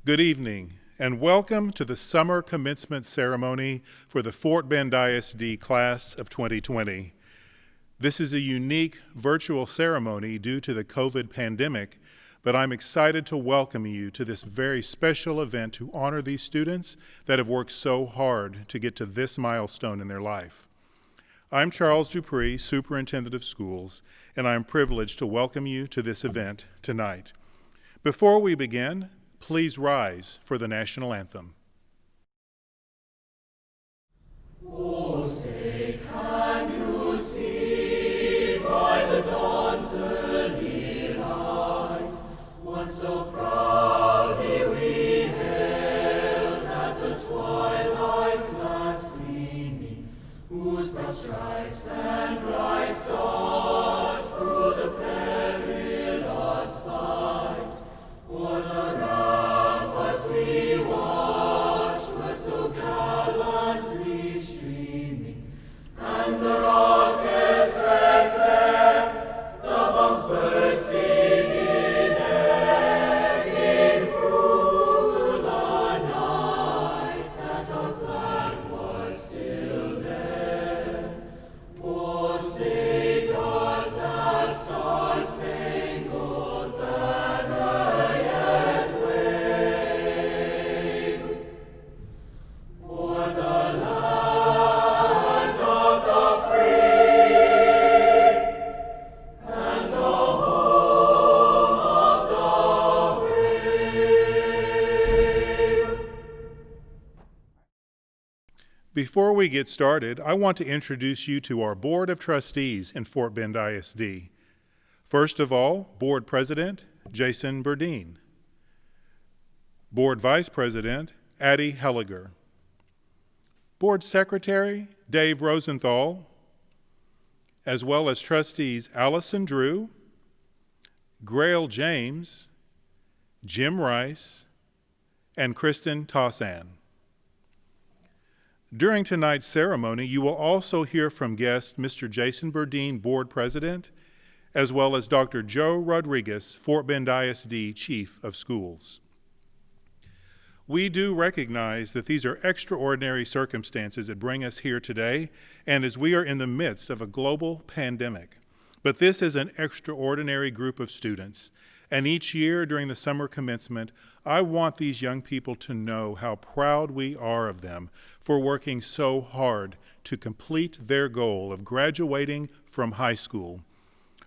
Good evening, and welcome to the summer commencement ceremony for the Fort Bend ISD class of 2020. This is a unique virtual ceremony due to the COVID pandemic, but I'm excited to welcome you to this very special event to honor these students that have worked so hard to get to this milestone in their life. I'm Charles Dupree, Superintendent of Schools, and I'm privileged to welcome you to this event tonight. Before we begin, please rise for the national anthem. Oh, say, can you see by the dawn's early light what so proudly we hailed at the twilight's last gleaming, whose broad stripes and bright stars through the perilous fight o'er the ramparts we watched were so gallantly streaming, and the rockets' red glare, the bombs bursting in air, gave proof to the night that our flag was still there. Oh, say does that star-spangled banner yet wave o'er the land of the free and the home of the brave? Before we get started, I want to introduce you to our Board of Trustees in Fort Bend ISD. First of all, Board President Jason Burdine. Board Vice President Addie Helliger. Board Secretary Dave Rosenthal, as well as Trustees Allison Drew, Grail James, Jim Rice, and Kristen Tossan. During tonight's ceremony, you will also hear from guest Mr. Jason Burdine, Board President, as well as Dr. Joe Rodriguez, Fort Bend ISD Chief of Schools. We do recognize that these are extraordinary circumstances that bring us here today, and as we are in the midst of a global pandemic. But this is an extraordinary group of students, and each year during the summer commencement, I want these young people to know how proud we are of them for working so hard to complete their goal of graduating from high school.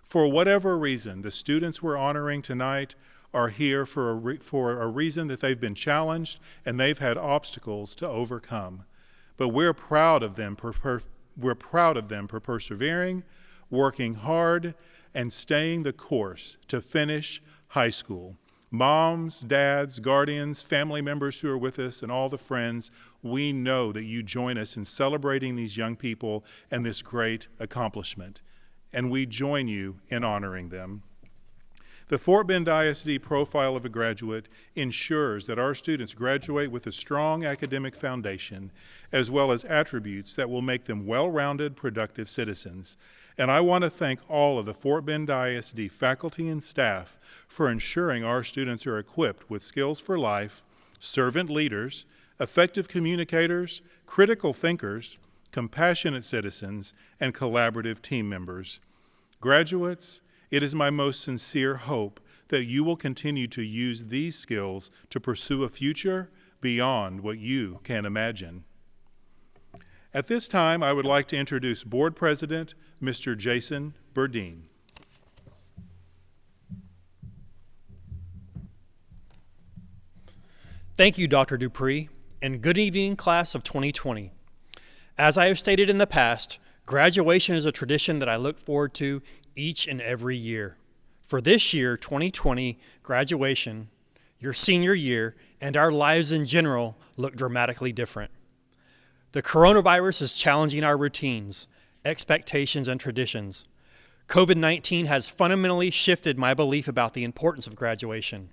For whatever reason, the students we're honoring tonight are here for a reason that they've been challenged and they've had obstacles to overcome. But we're proud of them for persevering, working hard, and staying the course to finish high school. Moms, dads, guardians, family members who are with us, and all the friends, we know that you join us in celebrating these young people and this great accomplishment, and we join you in honoring them. The Fort Bend ISD profile of a graduate ensures that our students graduate with a strong academic foundation, as well as attributes that will make them well-rounded, productive citizens. And I want to thank all of the Fort Bend ISD faculty and staff for ensuring our students are equipped with skills for life, servant leaders, effective communicators, critical thinkers, compassionate citizens, and collaborative team members. Graduates, it is my most sincere hope that you will continue to use these skills to pursue a future beyond what you can imagine. At this time, I would like to introduce Board President, Mr. Jason Burdine. Thank you, Dr. Dupree, and good evening, class of 2020. As I have stated in the past, graduation is a tradition that I look forward to each and every year. For this year, 2020, graduation, your senior year, and our lives in general look dramatically different. The coronavirus is challenging our routines, expectations, and traditions. COVID-19 has fundamentally shifted my belief about the importance of graduation.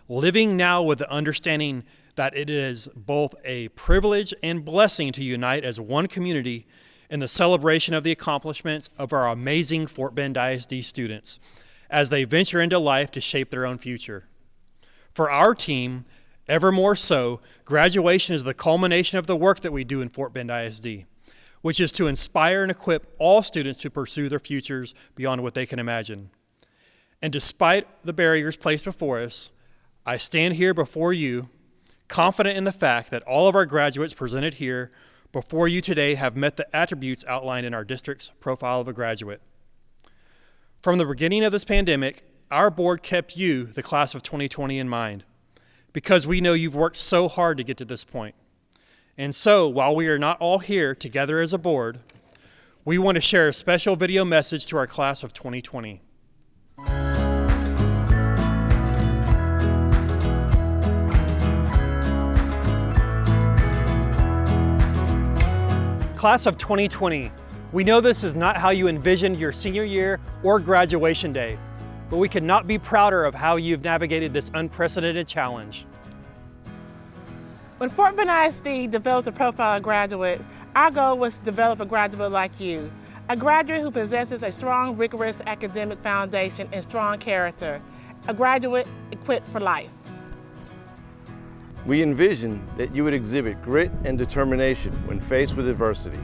Living now with the understanding that it is both a privilege and blessing to unite as one community in the celebration of the accomplishments of our amazing Fort Bend ISD students as they venture into life to shape their own future. For our team, Ever more so, graduation is the culmination of the work that we do in Fort Bend ISD, which is to inspire and equip all students to pursue their futures beyond what they can imagine. And despite the barriers placed before us, I stand here before you, confident in the fact that all of our graduates presented here before you today have met the attributes outlined in our district's profile of a graduate. From the beginning of this pandemic, our board kept you, the class of 2020, in mind, because we know you've worked so hard to get to this point. And so, while we are not all here together as a board, we want to share a special video message to our class of 2020. Class of 2020, we know this is not how you envisioned your senior year or graduation day, but we could not be prouder of how you've navigated this unprecedented challenge. When Fort Bend ISD developed a profile of graduate, our goal was to develop a graduate like you, a graduate who possesses a strong, rigorous academic foundation and strong character, a graduate equipped for life. We envisioned that you would exhibit grit and determination when faced with adversity.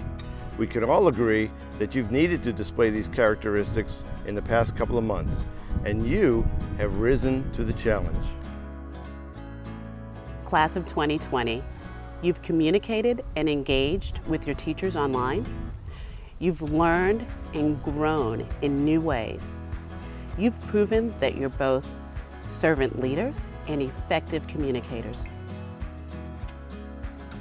We could all agree that you've needed to display these characteristics in the past couple of months, and you have risen to the challenge. Class of 2020, you've communicated and engaged with your teachers online. You've learned and grown in new ways. You've proven that you're both servant leaders and effective communicators.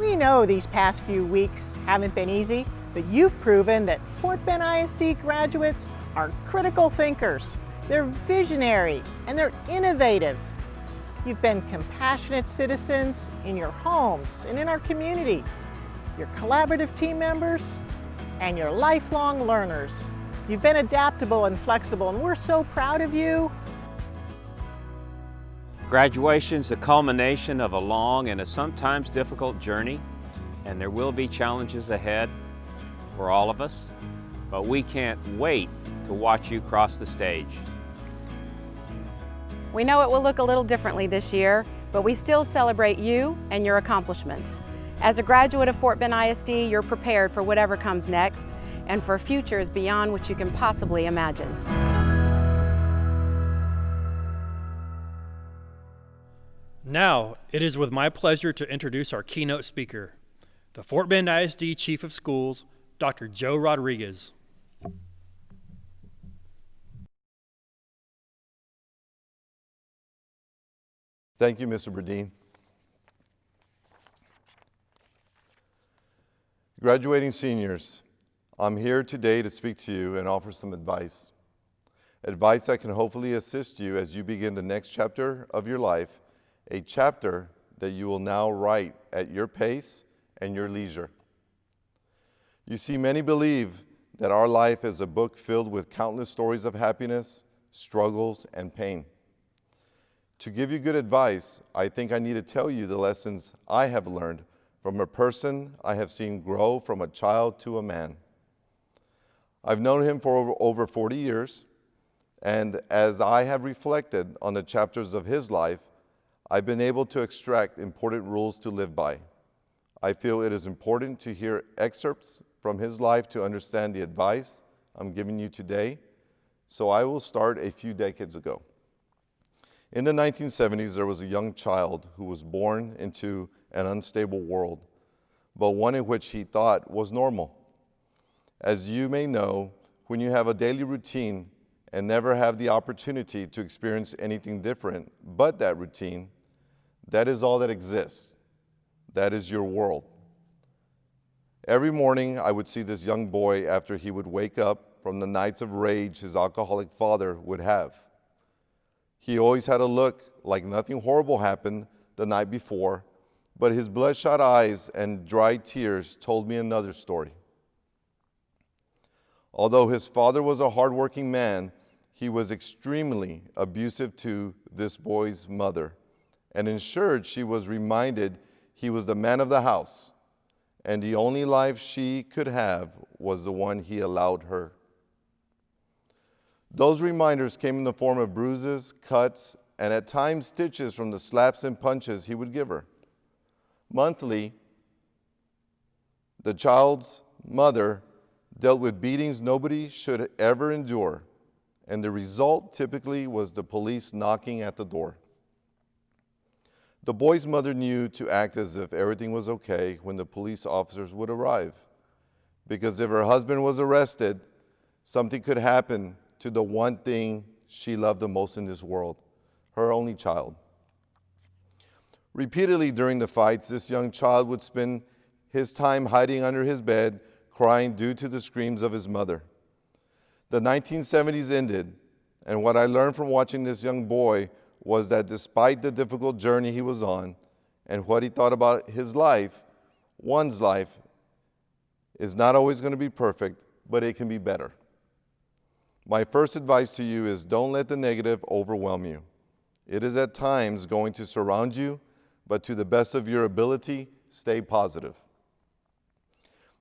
We know these past few weeks haven't been easy, but you've proven that Fort Bend ISD graduates are critical thinkers. They're visionary and they're innovative. You've been compassionate citizens in your homes and in our community. You're collaborative team members and you're lifelong learners. You've been adaptable and flexible, and we're so proud of you. Graduation is the culmination of a long and a sometimes difficult journey, and there will be challenges ahead for all of us, but we can't wait to watch you cross the stage. We know it will look a little differently this year, but we still celebrate you and your accomplishments. As a graduate of Fort Bend ISD, you're prepared for whatever comes next and for futures beyond what you can possibly imagine. Now, it is with my pleasure to introduce our keynote speaker, the Fort Bend ISD Chief of Schools, Dr. Joe Rodriguez. Thank you, Mr. Burdine. Graduating seniors, I'm here today to speak to you and offer some advice. Advice that can hopefully assist you as you begin the next chapter of your life, a chapter that you will now write at your pace and your leisure. You see, many believe that our life is a book filled with countless stories of happiness, struggles, and pain. To give you good advice, I think I need to tell you the lessons I have learned from a person I have seen grow from a child to a man. I've known him for over 40 years, and as I have reflected on the chapters of his life, I've been able to extract important rules to live by. I feel it is important to hear excerpts from his life to understand the advice I'm giving you today, so I will start a few decades ago. In the 1970s, there was a young child who was born into an unstable world, but one in which he thought was normal. As you may know, when you have a daily routine and never have the opportunity to experience anything different but that routine, that is all that exists. That is your world. Every morning, I would see this young boy after he would wake up from the nights of rage his alcoholic father would have. He always had a look like nothing horrible happened the night before, but his bloodshot eyes and dry tears told me another story. Although his father was a hardworking man, he was extremely abusive to this boy's mother and ensured she was reminded he was the man of the house, and the only life she could have was the one he allowed her. Those reminders came in the form of bruises, cuts, and at times stitches from the slaps and punches he would give her. Monthly, the child's mother dealt with beatings nobody should ever endure, and the result typically was the police knocking at the door. The boy's mother knew to act as if everything was okay when the police officers would arrive, because if her husband was arrested, something could happen to the one thing she loved the most in this world, her only child. Repeatedly during the fights, this young child would spend his time hiding under his bed, crying due to the screams of his mother. The 1970s ended, and what I learned from watching this young boy was that despite the difficult journey he was on and what he thought about his life, one's life is not always going to be perfect, but it can be better. My first advice to you is don't let the negative overwhelm you. It is at times going to surround you, but to the best of your ability, stay positive.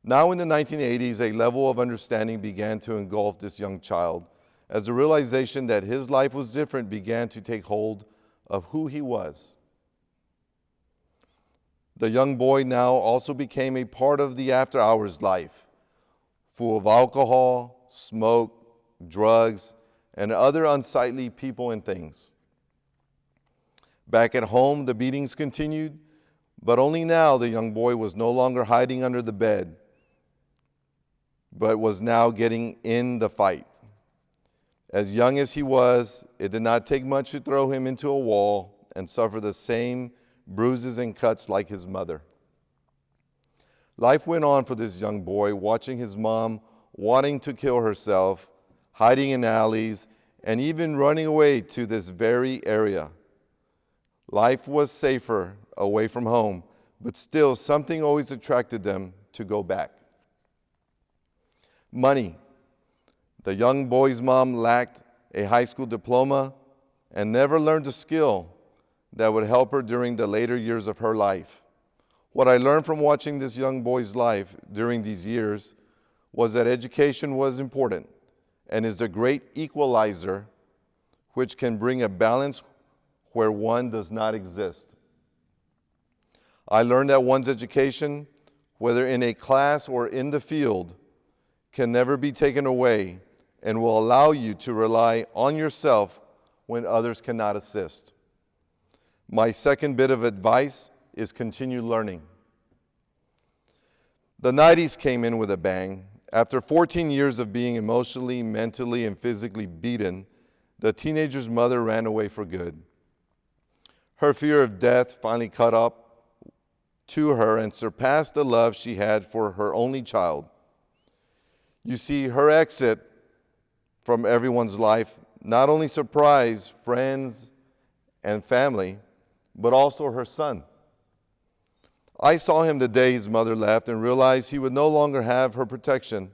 Now in the 1980s, a level of understanding began to engulf this young child as the realization that his life was different began to take hold of who he was. The young boy now also became a part of the after-hours life, full of alcohol, smoke, drugs, and other unsightly people and things. Back at home, the beatings continued, but only now the young boy was no longer hiding under the bed, but was now getting in the fight. As young as he was, it did not take much to throw him into a wall and suffer the same bruises and cuts like his mother. Life went on for this young boy, watching his mom wanting to kill herself, hiding in alleys, and even running away to this very area. Life was safer away from home, but still something always attracted them to go back. Money. The young boy's mom lacked a high school diploma and never learned a skill that would help her during the later years of her life. What I learned from watching this young boy's life during these years was that education was important and is the great equalizer which can bring a balance where one does not exist. I learned that one's education, whether in a class or in the field, can never be taken away and will allow you to rely on yourself when others cannot assist. My second bit of advice is continue learning. The 90s came in with a bang. After 14 years of being emotionally, mentally, and physically beaten, the teenager's mother ran away for good. Her fear of death finally caught up to her and surpassed the love she had for her only child. You see, her exit from everyone's life not only surprised friends and family, but also her son. I saw him the day his mother left and realized he would no longer have her protection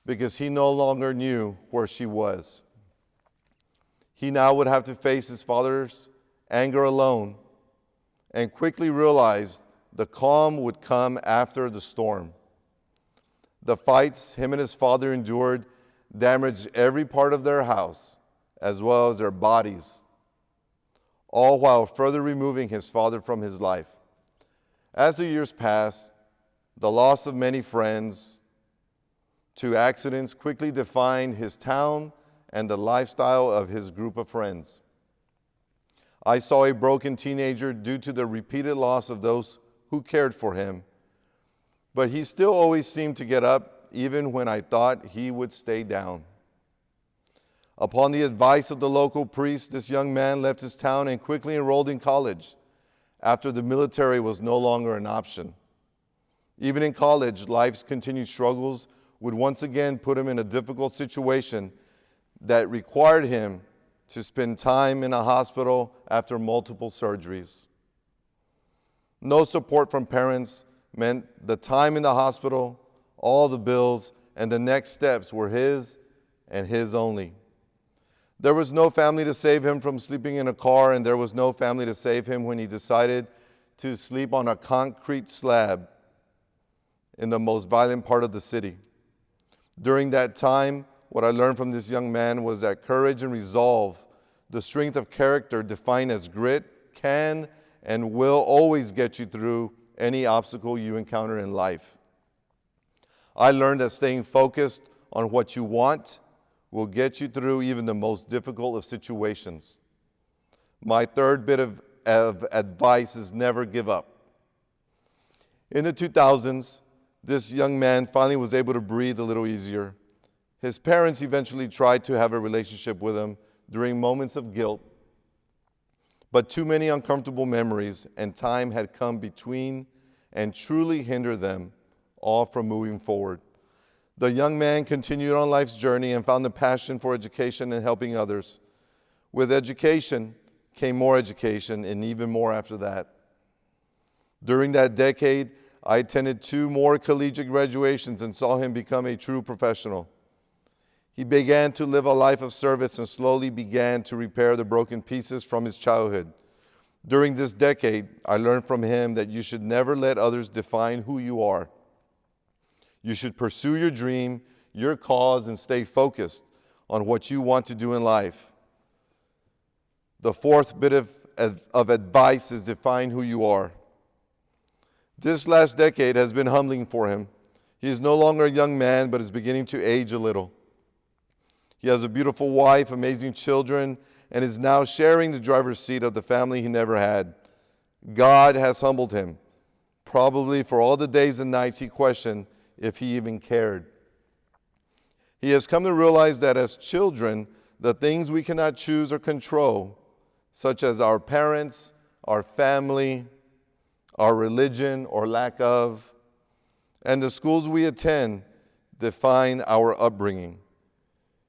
because he no longer knew where she was. He now would have to face his father's anger alone and quickly realized the calm would come after the storm. The fights him and his father endured damaged every part of their house as well as their bodies, all while further removing his father from his life. As the years passed, the loss of many friends to accidents quickly defined his town and the lifestyle of his group of friends. I saw a broken teenager due to the repeated loss of those who cared for him, but he still always seemed to get up even when I thought he would stay down. Upon the advice of the local priest, this young man left his town and quickly enrolled in college after the military was no longer an option. Even in college, life's continued struggles would once again put him in a difficult situation that required him to spend time in a hospital after multiple surgeries. No support from parents meant the time in the hospital, all the bills, and the next steps were his and his only. There was no family to save him from sleeping in a car, and there was no family to save him when he decided to sleep on a concrete slab in the most violent part of the city. During that time, what I learned from this young man was that courage and resolve the strength of character defined as grit can and will always get you through any obstacle you encounter in life. I learned that staying focused on what you want will get you through even the most difficult of situations. My third bit of advice is never give up. In the 2000s, this young man finally was able to breathe a little easier. His parents eventually tried to have a relationship with him during moments of guilt, but too many uncomfortable memories and time had come between and truly hindered them all from moving forward. The young man continued on life's journey and found a passion for education and helping others. With education came more education and even more after that. During that decade, I attended 2 more collegiate graduations and saw him become a true professional. He began to live a life of service and slowly began to repair the broken pieces from his childhood. During this decade, I learned from him that you should never let others define who you are. You should pursue your dream, your cause, and stay focused on what you want to do in life. The fourth bit of advice is define who you are. This last decade has been humbling for him. He is no longer a young man, but is beginning to age a little. He has a beautiful wife, amazing children, and is now sharing the driver's seat of the family he never had. God has humbled him, probably for all the days and nights he questioned if he even cared. He has come to realize that as children, the things we cannot choose or control, such as our parents, our family, our religion or lack of, and the schools we attend, define our upbringing.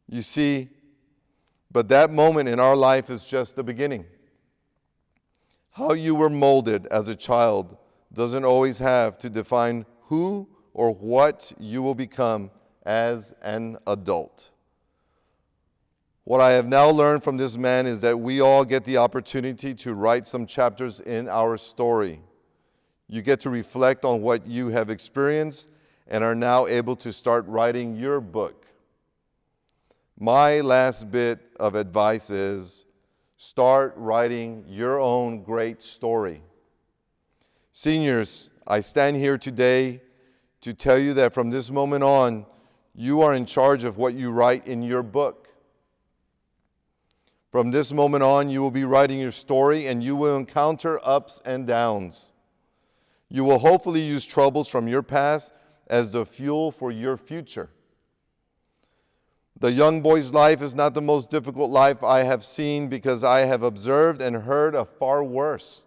You see, but that moment in our life is just the beginning. How you were molded as a child doesn't always have to define who or what you will become as an adult. What I have now learned from this man is that we all get the opportunity to write some chapters in our story. You get to reflect on what you have experienced and are now able to start writing your book. My last bit of advice is start writing your own great story. Seniors, I stand here today to tell you that from this moment on, you are in charge of what you write in your book. From this moment on, you will be writing your story and you will encounter ups and downs. You will hopefully use troubles from your past as the fuel for your future. The young boy's life is not the most difficult life I have seen because I have observed and heard of far worse.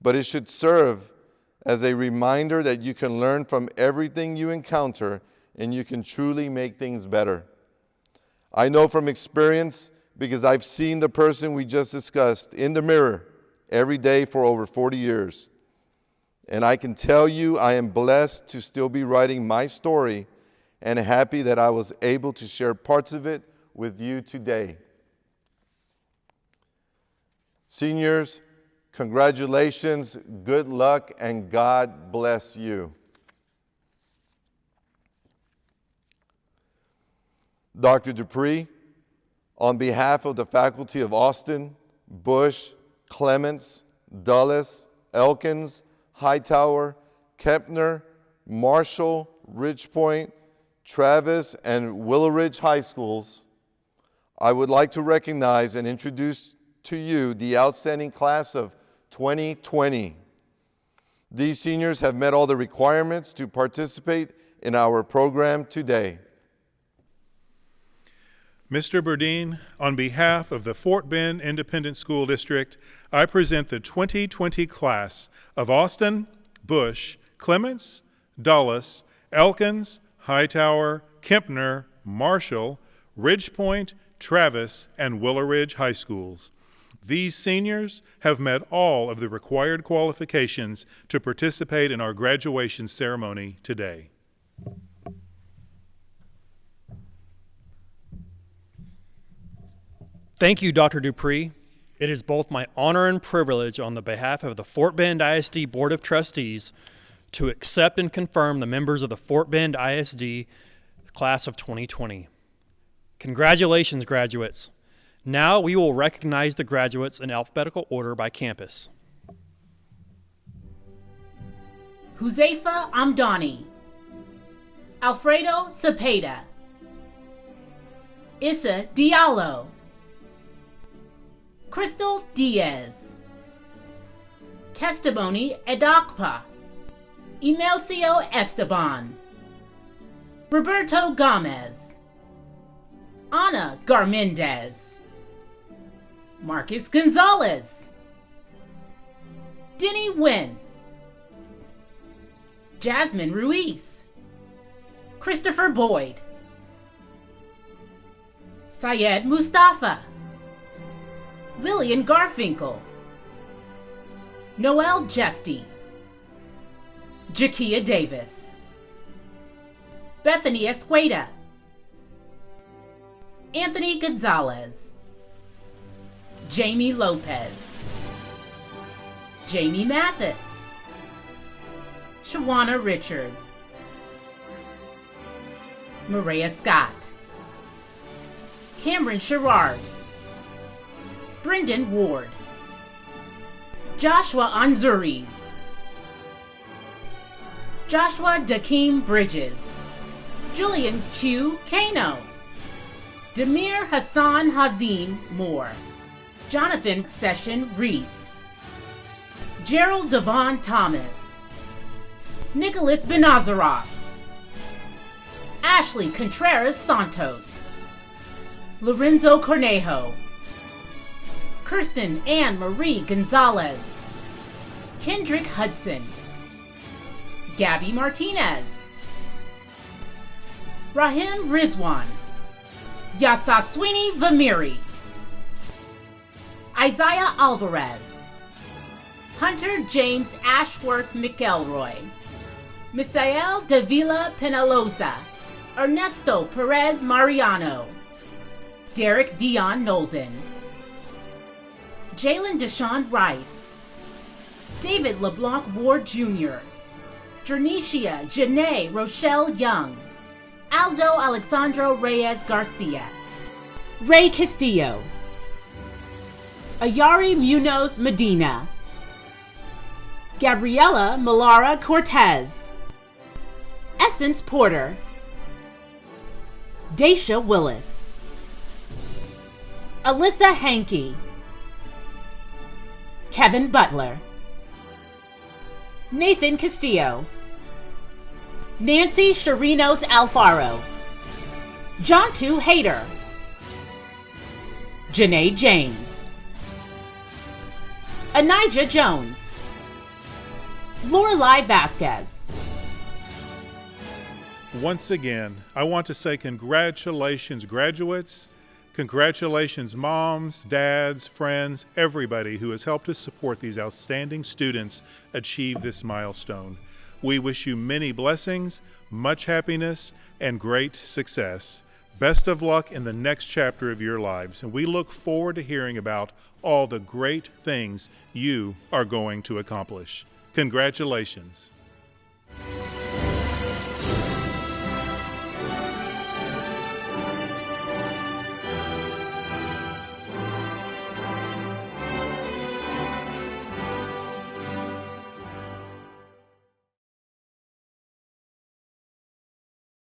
But it should serve as a reminder that you can learn from everything you encounter and you can truly make things better. I know from experience because I've seen the person we just discussed in the mirror every day for over 40 years. And I can tell you I am blessed to still be writing my story and happy that I was able to share parts of it with you today. Seniors, congratulations, good luck, and God bless you. Dr. Dupree, on behalf of the faculty of Austin, Bush, Clements, Dulles, Elkins, Hightower, Kempner, Marshall, Ridgepoint, Travis, and Willow Ridge High Schools, I would like to recognize and introduce to you the outstanding class of 2020. These seniors have met all the requirements to participate in our program today. Mr. Burdine, on behalf of the Fort Bend Independent School District, I present the 2020 class of Austin, Bush, Clements, Dulles, Elkins, Hightower, Kempner, Marshall, Ridgepoint, Travis, and Willow Ridge High Schools. These seniors have met all of the required qualifications to participate in our graduation ceremony today. Thank you, Dr. Dupree. It is both my honor and privilege on the behalf of the Fort Bend ISD Board of Trustees to accept and confirm the members of the Fort Bend ISD class of 2020. Congratulations, graduates. Now we will recognize the graduates in alphabetical order by campus. Huzaifa Amdani, Alfredo Cepeda, Issa Diallo, Crystal Diaz, Testimony Edakpa, Imelcio Esteban, Roberto Gomez, Ana Garmendez, Marcus Gonzalez, Denny Nguyen, Jasmine Ruiz, Christopher Boyd, Syed Mustafa, Lillian Garfinkel, Noel Jesty, Jakia Davis, Bethany Esqueda, Anthony Gonzalez, Jamie Lopez, Jamie Mathis, Shawana Richard, Maria Scott, Cameron Sherrard, Brendan Ward, Joshua Anzuris, Joshua Dakeem Bridges, Julian Q. Kano, Demir Hassan Hazim Moore, Jonathan Session Reese, Gerald Devon Thomas, Nicholas Benazaroff, Ashley Contreras Santos, Lorenzo Cornejo, Kirsten Ann Marie Gonzalez, Kendrick Hudson, Gabby Martinez, Rahim Rizwan, Yasaswini Vamiri, Isaiah Alvarez, Hunter James Ashworth McElroy, Misael Davila Penaloza, Ernesto Perez Mariano, Derek Dion Nolden, Jalen Deshaun Rice, David LeBlanc Ward Jr., Jernicia Janae Rochelle Young, Aldo Alexandro Reyes Garcia, Ray Castillo, Ayari Munoz Medina, Gabriela Malara Cortez, Essence Porter, Daisha Willis, Alyssa Hankey, Kevin Butler, Nathan Castillo, Nancy Chirinos Alfaro, Jontu Hayter, Janae James, Anijah Jones, Lorelei Vasquez. Once again, I want to say congratulations, graduates. Congratulations, moms, dads, friends, everybody who has helped us support these outstanding students achieve this milestone. We wish you many blessings, much happiness, and great success. Best of luck in the next chapter of your lives, and we look forward to hearing about all the great things you are going to accomplish. Congratulations.